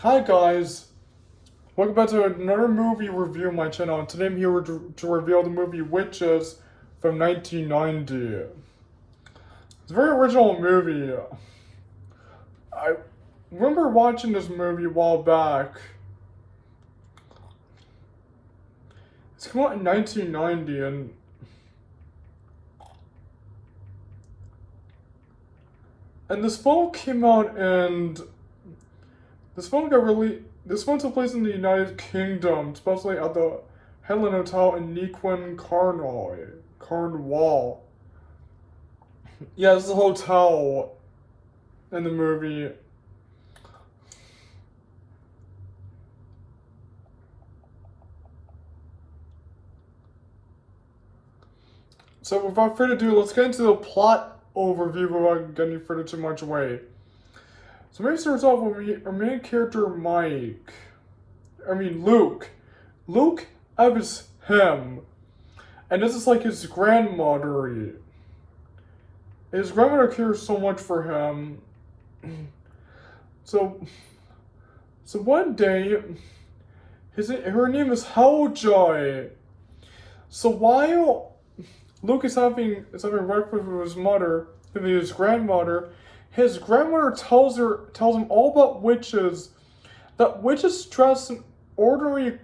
Hi guys, welcome back to another movie review on my channel. And today I'm here to reveal the movie Witches from 1990. It's a very original movie. I remember watching this movie a while back. It's come out in 1990 and this film came out and this film took place in the United Kingdom, especially at the Headland Hotel in Nequin, Cornwall. Yeah, this is a hotel in the movie. So without further ado, let's get into the plot overview without getting further too much away. So maybe starts off with our main character Luke. Luke is him. And this is like his grandmother. His grandmother cares so much for him. So one day, her name is Helljoy. So while Luke is having breakfast with his grandmother tells him all about witches. That witches dress in ordinary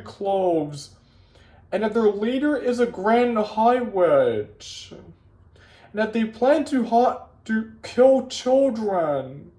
clothes, and that their leader is a grand high witch, and that they plan to kill children.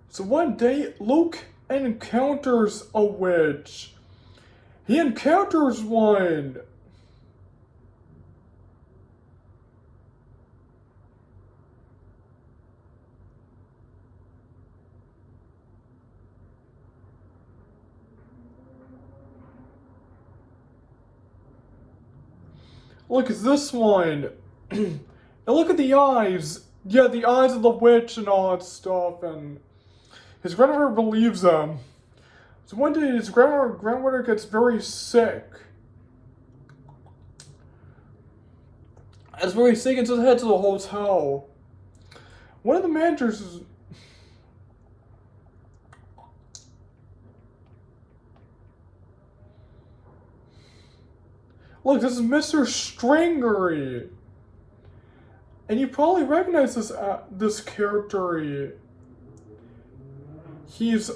So one day, Luke encounters a witch. He encounters one. Look at this one. And look at the eyes. Yeah, the eyes of the witch and all that stuff. And his grandmother believes him. So one day his grandmother gets very sick. It's very sick and so heads to the hotel. One of the managers is... Look, this is Mr. Stringery. And you probably recognize this character. He's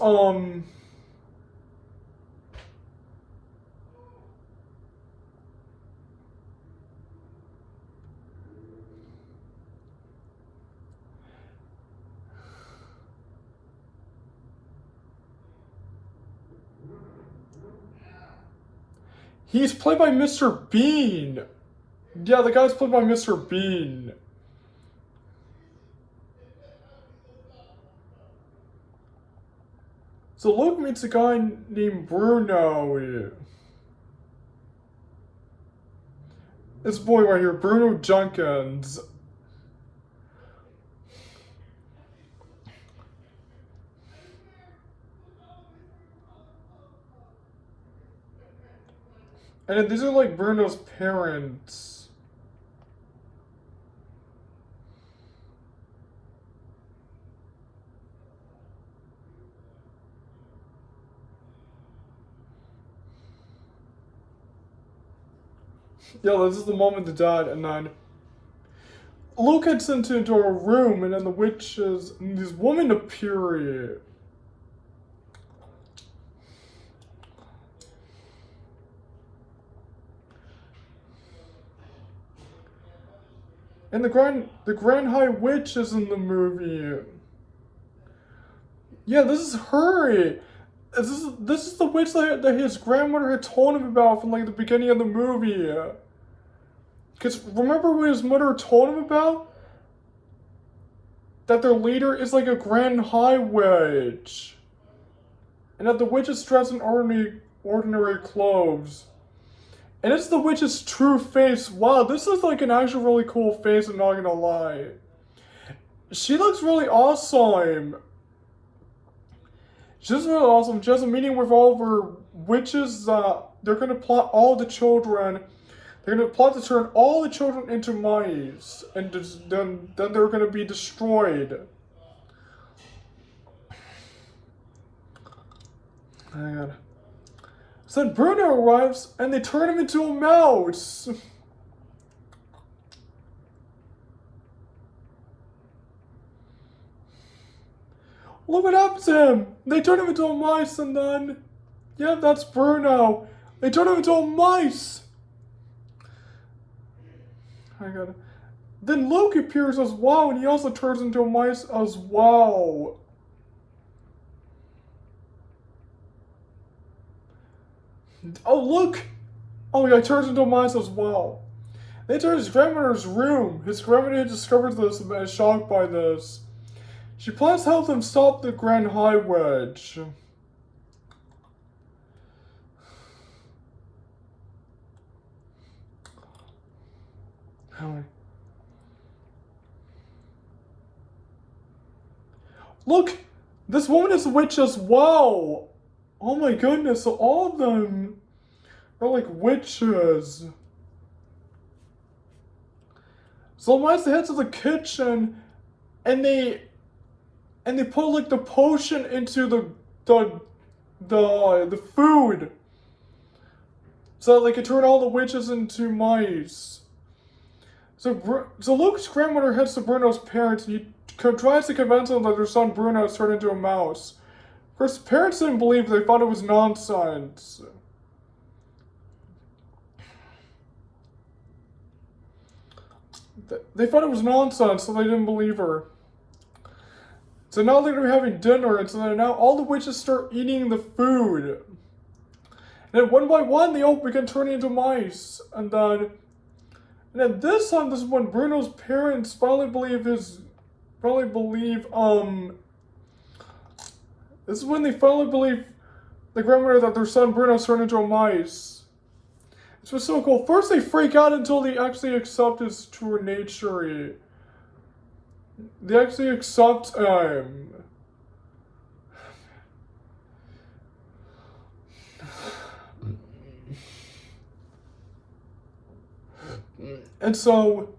he's played by Mr. Bean. Yeah, the guy's played by Mr. Bean. So Luke meets a guy named Bruno. This boy right here, Bruno Jenkins. And these are like Bruno's parents. Yeah, this is the moment the dad, and then Luke gets into a room, and then the witches and these women appear. And the Grand High Witch is in the movie. Yeah, this is her. This is the witch that his grandmother had told him about from like the beginning of the movie. Cause remember what his mother told him about? That their leader is like a Grand High Witch. And that the witch is dressed in ordinary clothes. And it's the witch's true face. Wow, this is like an actual really cool face, I'm not gonna lie. she looks really awesome. She's really awesome. She has a meeting with all of her witches. They're gonna plot all the children. They're gonna plot to turn all the children into mice, and then they're gonna be destroyed. Hang on. So then Bruno arrives, and they turn him into a mouse. Look what happens to him! They turn him into a mice, and then, yeah, that's Bruno. They turn him into a mice. Hang on. Then Luke appears as well, and he also turns into a mice as well. Oh, look! Oh, yeah, he turns into a mice as well. They enter his grandmother's room. His grandmother discovers this and is shocked by this. She plans to help them stop the Grand High Witch. Look! This woman is a witch as well! Oh my goodness, so all of them are like witches. So Mice head to the kitchen and they put like the potion into the food. So they can turn all the witches into mice. So Luke's grandmother heads to Bruno's parents and he tries to convince them that their son Bruno has turned into a mouse. Of course, parents didn't believe it, they thought it was nonsense. They thought it was nonsense, so they didn't believe her. So now they're having dinner, and so now all the witches start eating the food. And then one by one, they all begin turning into mice. And then this time, this is when Bruno's parents finally believe this is when they finally believe the grandmother that their son Bruno's turned into a mice. It's been so cool. First they freak out until they actually accept his true nature. They actually accept him. And so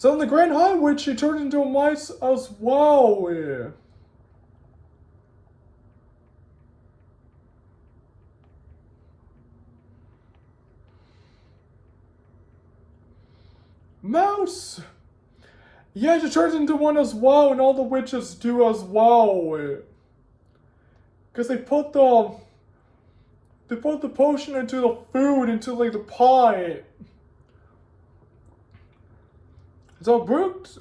in the Grand High Witch, she turned into a mice as well. Mouse! Yeah, she turns into one as well, and all the witches do as well. Because they put the potion into the food, into like the pie. So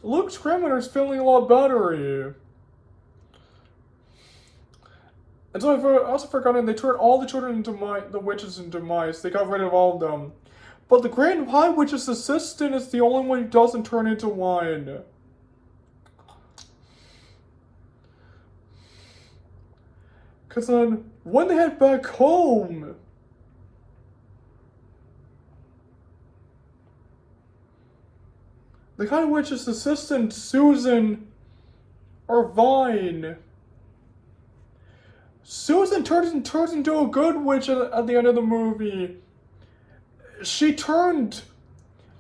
Luke's grandmother's feeling a lot better. And so I also forgot, they turned all the children into the witches into mice. They got rid of all of them. But the Grand High Witch's assistant is the only one who doesn't turn into one. Because then, when they head back home, the High Witch's assistant, Susan Irvine. Susan turns into a good witch at the end of the movie. She turned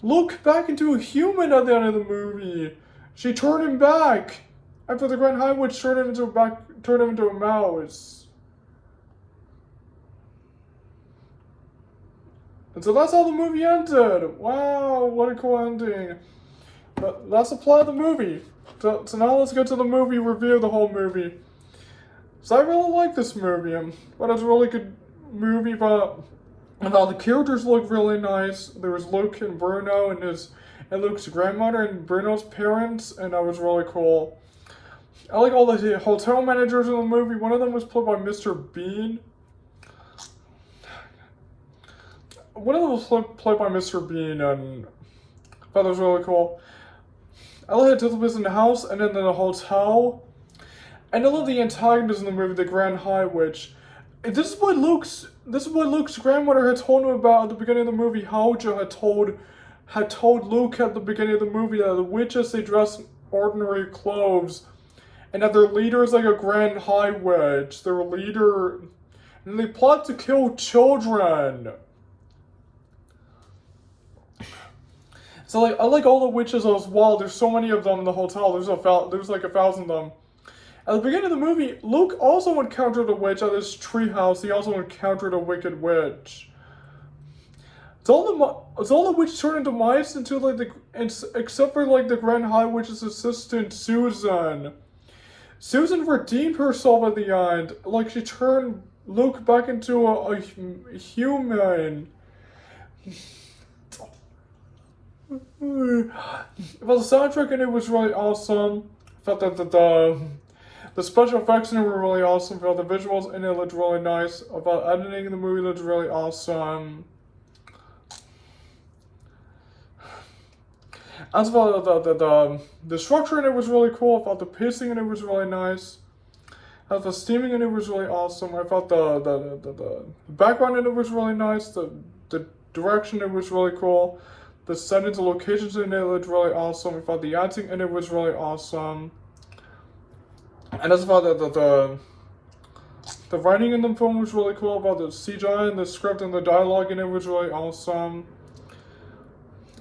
Luke back into a human at the end of the movie. She turned him back after the Grand High Witch turned him into a mouse. And so that's how the movie ended. Wow, what a cool ending. But that's the plot of the movie. So now let's get to the movie review of the whole movie. So I really like this movie, but it's a really good movie, but all the characters look really nice. There was Luke and Bruno and Luke's grandmother and Bruno's parents, and that was really cool. I like all the hotel managers in the movie. One of them was played by Mr. Bean. One of them was played by Mr. Bean, and I thought that was really cool. I like the was in the house and then in the hotel. And I love the antagonist in the movie, the Grand High Witch. This is what Luke's grandmother had told him about at the beginning of the movie. Houja had told Luke at the beginning of the movie that the witches, they dress ordinary clothes, and that their leader is like a Grand High Witch. Their leader, and they plot to kill children. So like, I like all the witches as well. There's so many of them in the hotel. There's like 1,000 of them. At the beginning of the movie, Luke also encountered a witch at his treehouse. He also encountered a wicked witch. It's all the witches turned into mice until like except for like the Grand High Witch's assistant Susan. Susan redeemed herself at the end. Like she turned Luke back into a human. Well, the soundtrack in it was really awesome. I felt that the special effects in it were really awesome. I felt the visuals in it looked really nice. I felt editing in the movie looked really awesome. As well, the structure in it was really cool. I thought the pacing in it was really nice. I thought the steaming in it was really awesome. I thought the background in it was really nice. The direction in it was really cool. The settings, the locations in it looked really awesome. I thought the acting in it was really awesome. And as well, the writing in the film was really cool. About the CGI and the script and the dialogue in it was really awesome.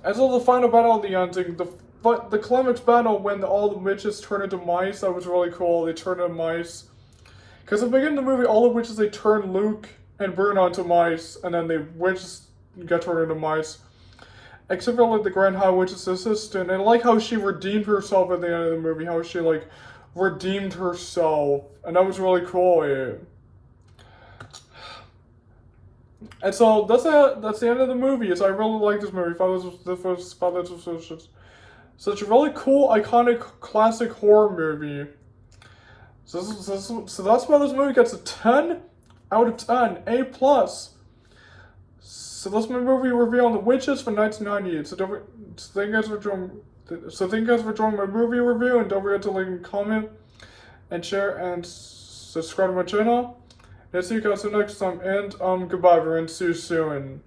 As well, the final battle at the ending, the climax battle when all the witches turn into mice, that was really cool. They turn into mice. Because at the beginning of the movie, all the witches, they turn Luke and Bruno into mice, and then the witches get turned into mice. Except for like the Grand High Witch's assistant, and I like how she redeemed herself at the end of the movie, how she like redeemed herself, and that was really cool. Yeah. And so that's the end of the movie. So I really like this movie. Thought this was such a really cool, iconic, classic horror movie. So that's why this movie gets a 10 out of 10, A+. So that's my movie review on The Witches from 1998. So thank you guys for joining my movie review, and don't forget to like and comment and share and subscribe to my channel. And I'll see you guys next time, and goodbye everyone, see you soon.